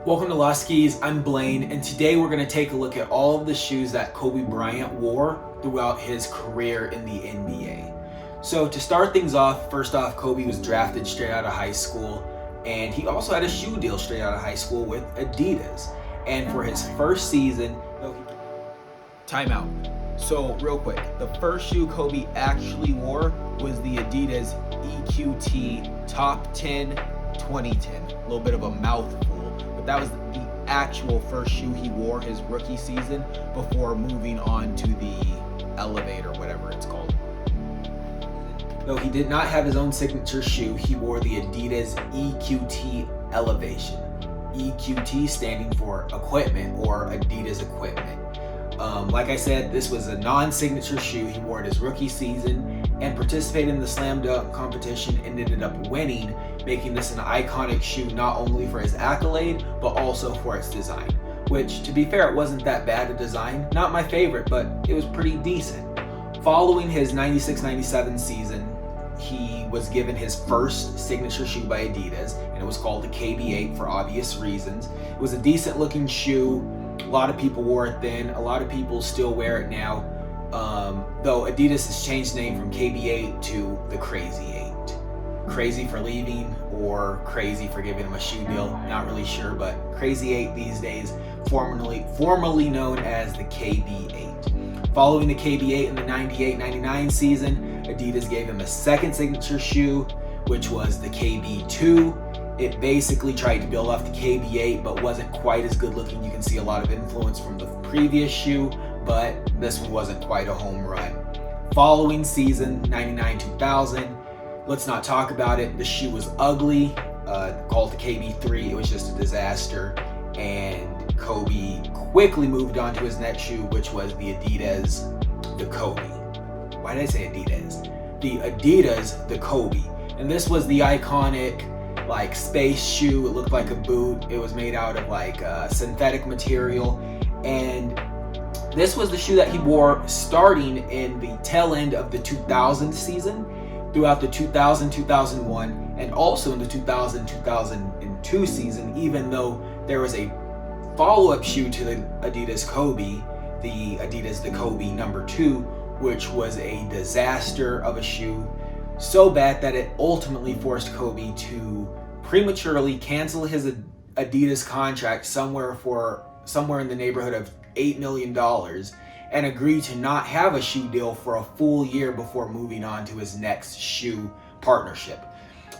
Welcome to Lost Keys, I'm Blaine, and today we're going to take a look at all of the shoes that Kobe Bryant wore throughout his career in the NBA. So to start things off, first off, Kobe was drafted straight out of high school, and he also had a shoe deal straight out of high school with Adidas. And for his first season, timeout. So real quick, the first shoe Kobe actually wore was the Adidas EQT Top 10 2010. A little bit of a mouthful. That was the actual first shoe he wore his rookie season before moving on to the Elevator, whatever it's called. Though he did not have his own signature shoe, he wore the Adidas EQT Elevation. EQT standing for equipment or Adidas equipment. Like I said, this was a non-signature shoe he wore in his rookie season and participated in the slam dunk competition and ended up winning, making this an iconic shoe not only for his accolade, but also for its design. Which, to be fair, it wasn't that bad a design. Not my favorite, but it was pretty decent. Following his 96-97 season, he was given his first signature shoe by Adidas, and it was called the KB8 for obvious reasons. It was a decent looking shoe. A lot of people wore it then. A lot of people still wear it now. Though Adidas has changed the name from KB8 to the Crazy 8. Crazy for leaving or crazy for giving him a shoe deal, not really sure, but Crazy 8 these days, formerly known as the KB8. Following the KB8 in the 98-99 season, Adidas gave him a second signature shoe, which was the KB2. It basically tried to build off the KB8, but wasn't quite as good looking. You can see a lot of influence from the previous shoe, but this one wasn't quite a home run. Following season, 99-2000, let's not talk about it. The shoe was ugly, called the KB3. It was just a disaster, and Kobe quickly moved on to his next shoe, which was the Adidas, the Kobe. Why did I say Adidas? The Adidas, the Kobe. And this was the iconic like space shoe. It looked like a boot. It was made out of like synthetic material, and this was the shoe that he wore starting in the tail end of the 2000 season, throughout the 2000-2001, and also in the 2000-2002 season, even though there was a follow-up shoe to the Adidas Kobe, the Adidas the Kobe number 2, which was a disaster of a shoe, so bad that it ultimately forced Kobe to prematurely cancel his Adidas contract somewhere in the neighborhood of $8 million and agree to not have a shoe deal for a full year before moving on to his next shoe partnership.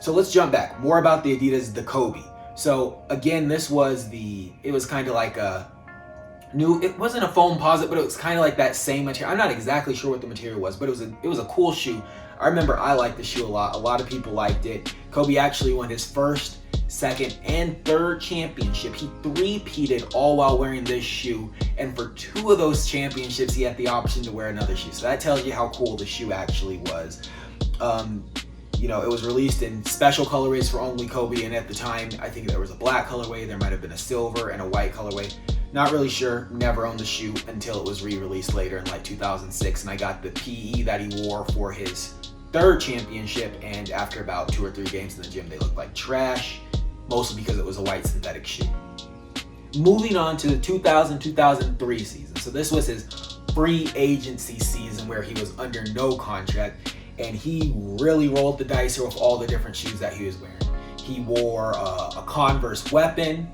So let's jump back. More about the Adidas the Kobe. So again, it was kind of like it wasn't a foam posit, but it was kind of like that same material. I'm not exactly sure what the material was, but it was a cool shoe. I remember I liked the shoe a lot. A lot of people liked it. Kobe actually won his first, second, and third championship. He three-peated all while wearing this shoe, and for 2 of those championships, he had the option to wear another shoe. So that tells you how cool the shoe actually was. It was released in special colorways for only Kobe, and at the time, I think there was a black colorway, there might have been a silver and a white colorway. Not really sure, never owned the shoe until it was re-released later in like 2006, and I got the PE that he wore for his third championship, and after about 2 or 3 games in the gym, they looked like trash, mostly because it was a white synthetic shoe. Moving on to the 2000-2003 season. So this was his free agency season where he was under no contract, and he really rolled the dice here with all the different shoes that he was wearing. He wore a Converse Weapon,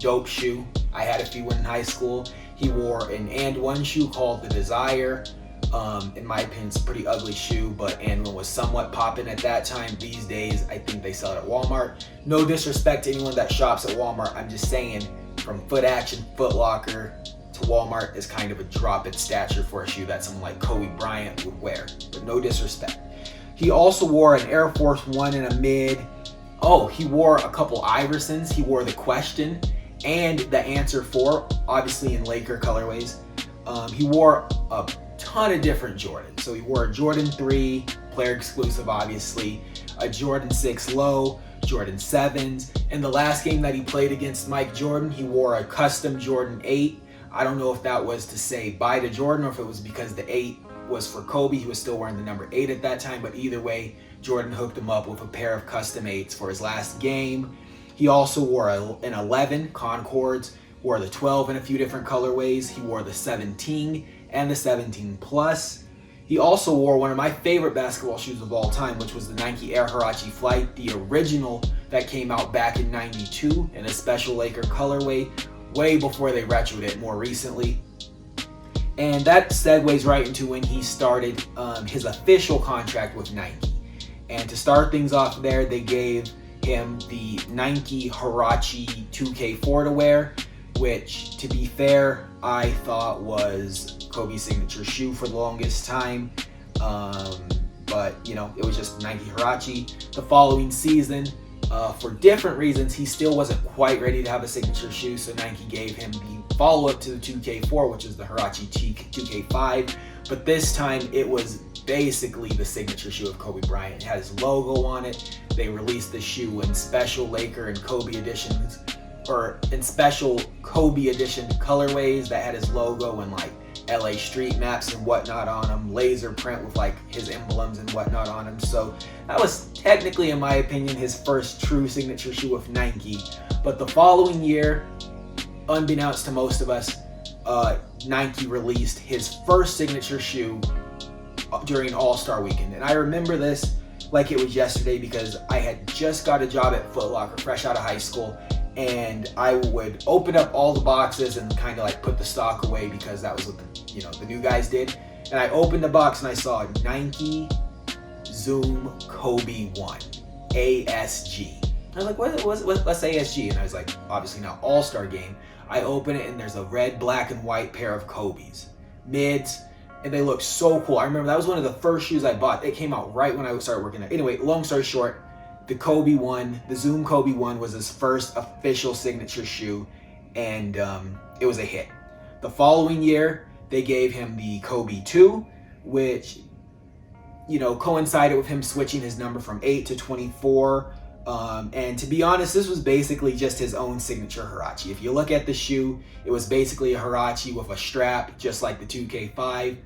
dope shoe. I had a few in high school. He wore an And One shoe called the Desire. In my opinion, it's a pretty ugly shoe, but And One was somewhat popping at that time. These days, I think they sell it at Walmart. No disrespect to anyone that shops at Walmart. I'm just saying, from Foot Action, Foot Locker to Walmart is kind of a drop in stature for a shoe that someone like Kobe Bryant would wear, but no disrespect. He also wore an Air Force One in a mid. Oh, he wore a couple Iversons. He wore the Question and the Answer 4, obviously in Laker colorways. He wore a ton of different Jordans. So he wore a Jordan 3, player exclusive obviously, a Jordan 6 low, Jordan 7s. In the last game that he played against Mike Jordan, he wore a custom Jordan 8. I don't know if that was to say bye to Jordan or if it was because the 8 was for Kobe. He was still wearing the number 8 at that time, but either way, Jordan hooked him up with a pair of custom 8s for his last game. He also wore an 11 Concords, wore the 12 in a few different colorways. He wore the 17 and the 17 Plus. He also wore one of my favorite basketball shoes of all time, which was the Nike Air Huarache Flight, the original that came out back in '92 in a special Laker colorway, way before they retroed it more recently. And that segues right into when he started his official contract with Nike. And to start things off there, they gave him the Nike Huarache 2K4 to wear, which, to be fair, I thought was Kobe's signature shoe for the longest time. But, you know, it was just Nike Huarache. The following season, for different reasons, he still wasn't quite ready to have a signature shoe, so Nike gave him the follow-up to the 2K4, which is the Huarache 2K5. But this time, it was basically the signature shoe of Kobe Bryant. It had his logo on it. They released the shoe in special Laker and Kobe editions, or in special Kobe edition colorways that had his logo and like LA street maps and whatnot on them, laser print with like his emblems and whatnot on them. So that was technically, in my opinion, his first true signature shoe with Nike. But the following year, unbeknownst to most of us, Nike released his first signature shoe during All-Star Weekend. And I remember this like it was yesterday because I had just got a job at Foot Locker fresh out of high school, and I would open up all the boxes and kind of like put the stock away because that was what the new guys did. And I opened the box and I saw Nike Zoom Kobe 1 ASG. I was like, what's ASG? And I was like, obviously not All-Star Game. I open it and there's a red, black, and white pair of Kobe's mids, and they look so cool. I remember that was one of the first shoes I bought. It came out right when I started working there. Anyway, long story short, the Kobe 1, the Zoom Kobe 1 was his first official signature shoe, and it was a hit. The following year, they gave him the Kobe 2, which, coincided with him switching his number from 8 to 24. And to be honest, this was basically just his own signature Huarache. If you look at the shoe, it was basically a Huarache with a strap, just like the 2K5.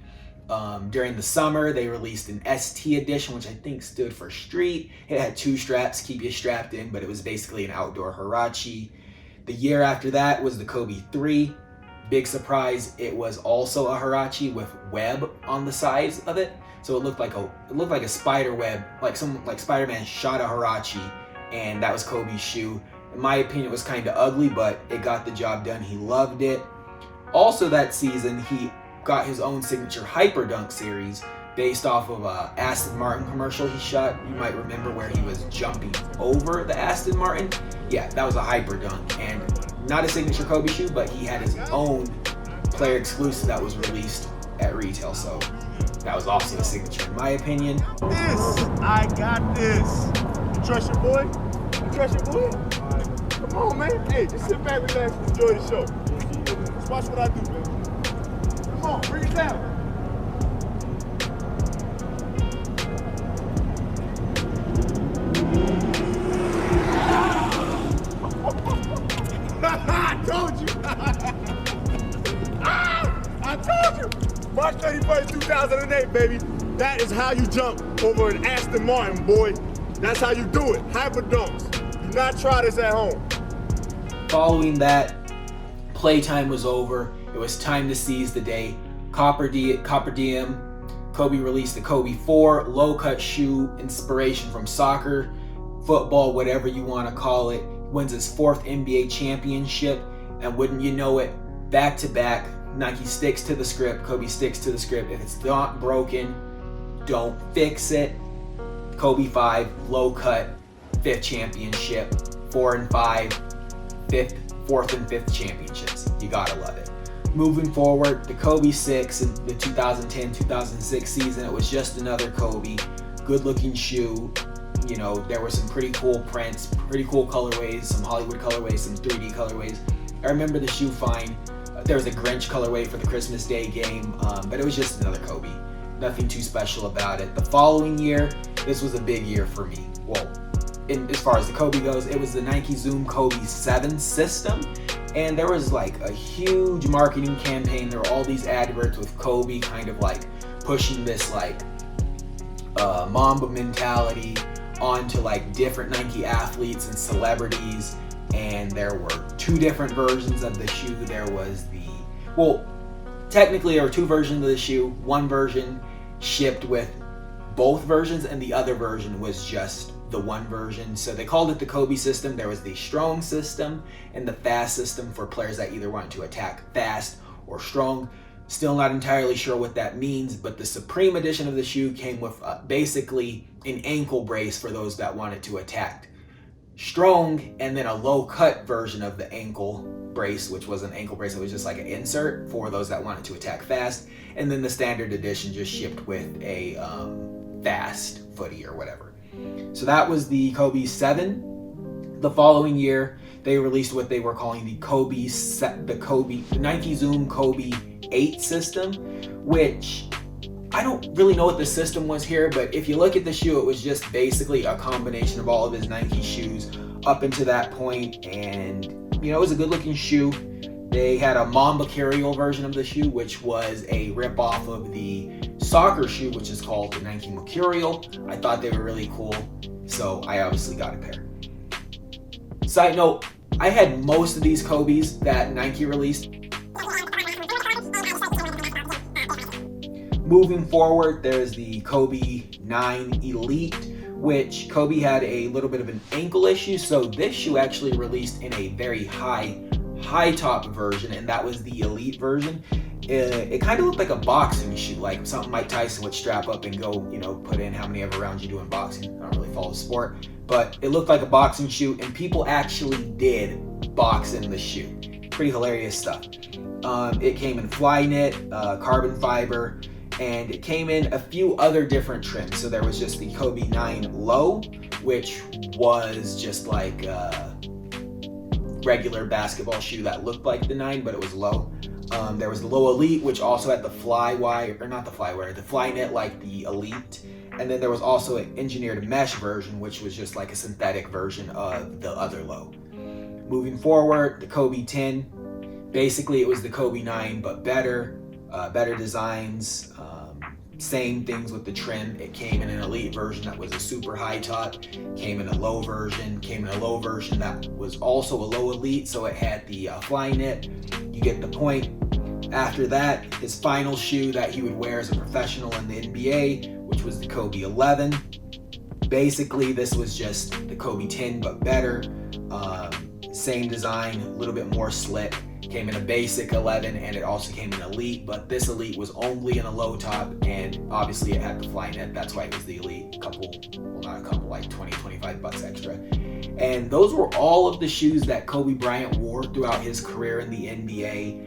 During the summer, they released an ST edition, which I think stood for street. It had 2 straps, keep you strapped in, but it was basically an outdoor Huarache. The year after that was the Kobe 3. Big surprise, it was also a Huarache with web on the sides of it. So it looked like a spider web, like Spider-Man shot a Huarache, and that was Kobe's shoe. In my opinion, it was kind of ugly, but it got the job done. He loved it. Also that season, he got his own signature Hyperdunk series based off of a Aston Martin commercial he shot. You might remember where he was jumping over the Aston Martin. Yeah, that was a Hyperdunk, and not a signature Kobe shoe, but he had his own player exclusive that was released at retail. So that was also a signature, in my opinion. I got this. You trust your boy? You trust your boy? Come on, man. Hey, just sit back, relax, and enjoy the show. Just watch what I do, man. Come on, bring it down. I told you. I told you. March 31st, 2008, baby. That is how you jump over an Aston Martin, boy. That's how you do it. Hyperdunks. Do not try this at home. Following that, playtime was over. It was time to seize the day. Copper Diem. Kobe released the Kobe 4 low-cut shoe, inspiration from soccer, football, whatever you want to call it. Wins his 4th NBA championship, and wouldn't you know it, back-to-back, Nike sticks to the script, Kobe sticks to the script. If it's not broken, don't fix it. Kobe 5, low cut, 5th championship, 4 and 5, 4th and 5th championships. You gotta love it. Moving forward, the Kobe 6 in the 2010-2006 season, it was just another Kobe. Good looking shoe. There were some pretty cool prints, pretty cool colorways, some Hollywood colorways, some 3D colorways. I remember the shoe fine. There was a Grinch colorway for the Christmas Day game, but it was just another Kobe. Nothing too special about it. The following year, this was a big year for me. Well, as far as the Kobe goes, it was the Nike Zoom Kobe 7 system, and there was like a huge marketing campaign. There were all these adverts with Kobe kind of like pushing this like Mamba mentality, on to like different Nike athletes and celebrities, and there were 2 different versions of the shoe. There was technically there were 2 versions of the shoe. One version shipped with both versions, and the other version was just the one version. So they called it the Kobe system. There was the strong system and the fast system for players that either wanted to attack fast or strong. Still not entirely sure what that means, but the Supreme edition of the shoe came with basically an ankle brace for those that wanted to attack strong, and then a low cut version of the ankle brace, which was an ankle brace. It was just like an insert for those that wanted to attack fast. And then the standard edition just shipped with a fast footy or whatever. So that was the Kobe 7. The following year, they released what they were calling the Nike Zoom Kobe 8 system, which I don't really know what the system was here, but if you look at the shoe, it was just basically a combination of all of his Nike shoes up until that point, and it was a good looking shoe. They had a Mamba Mercurial version of the shoe, which was a rip off of the soccer shoe, which is called the Nike Mercurial. I thought they were really cool, so I obviously got a pair. Side note, I had most of these Kobes that Nike released. Moving forward, there's the Kobe 9 Elite, which Kobe had a little bit of an ankle issue, so this shoe actually released in a very high top version, and that was the Elite version. It kind of looked like a boxing shoe, like something Mike Tyson would strap up and go, put in how many ever rounds you do in boxing. I don't really follow the sport, but it looked like a boxing shoe, and people actually did box in the shoe. Pretty hilarious stuff. It came in fly knit, carbon fiber, and it came in a few other different trims. So there was just the Kobe 9 Low, which was just like a regular basketball shoe that looked like the 9, but it was low. There was the Low Elite, which also had the fly knit like the Elite. And then there was also an engineered mesh version, which was just like a synthetic version of the other Low. Moving forward, the Kobe 10, basically it was the Kobe 9, but better designs, same things with the trim. It came in an Elite version that was a super high top, came in a low version that was also a Low Elite, so it had the fly knit. You get the point. After that, his final shoe that he would wear as a professional in the NBA, which was the Kobe 11. Basically, this was just the Kobe 10, but better. Same design, a little bit more slick. Came in a basic 11, and it also came in Elite, but this Elite was only in a low top, and obviously it had the fly net. That's why it was the Elite. Like 20, 25 bucks extra. And those were all of the shoes that Kobe Bryant wore throughout his career in the NBA.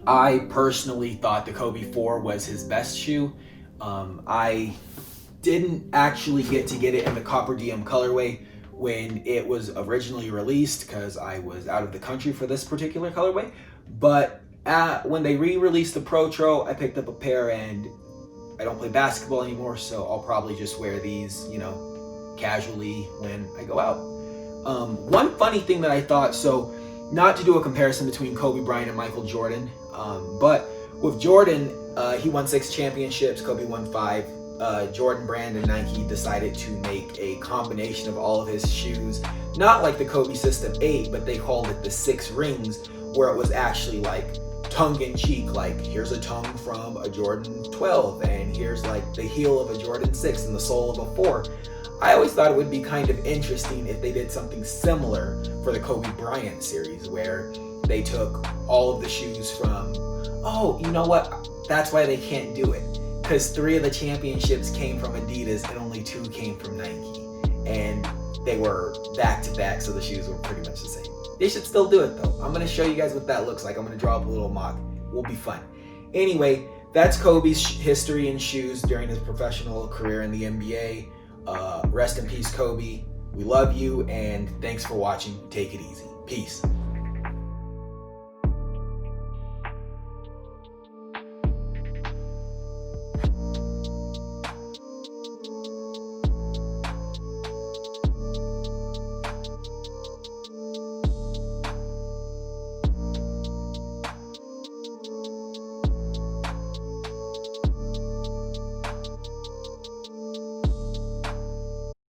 I personally thought the Kobe 4 was his best shoe. I didn't actually get it in the Copper DM colorway when it was originally released because I was out of the country for this particular colorway. But when they re-released the Protro, I picked up a pair, and I don't play basketball anymore, so I'll probably just wear these, casually when I go out. One funny thing that I thought, so not to do a comparison between Kobe Bryant and Michael Jordan, but with Jordan, he won 6 championships, Kobe won 5. Jordan Brand and Nike decided to make a combination of all of his shoes, not like the Kobe System 8, but they called it the 6 rings, where it was actually like tongue-in-cheek, like here's a tongue from a Jordan 12, and here's like the heel of a Jordan 6 and the sole of a 4. I always thought it would be kind of interesting if they did something similar for the Kobe Bryant series, where they took all of the shoes from, you know what, that's why they can't do it. Because 3 of the championships came from Adidas and only 2 came from Nike. And they were back to back, so the shoes were pretty much the same. They should still do it though. I'm going to show you guys what that looks like. I'm going to draw up a little mock. Will be fun. Anyway, that's Kobe's history in shoes during his professional career in the NBA. Rest in peace, Kobe. We love you, and thanks for watching. Take it easy. Peace.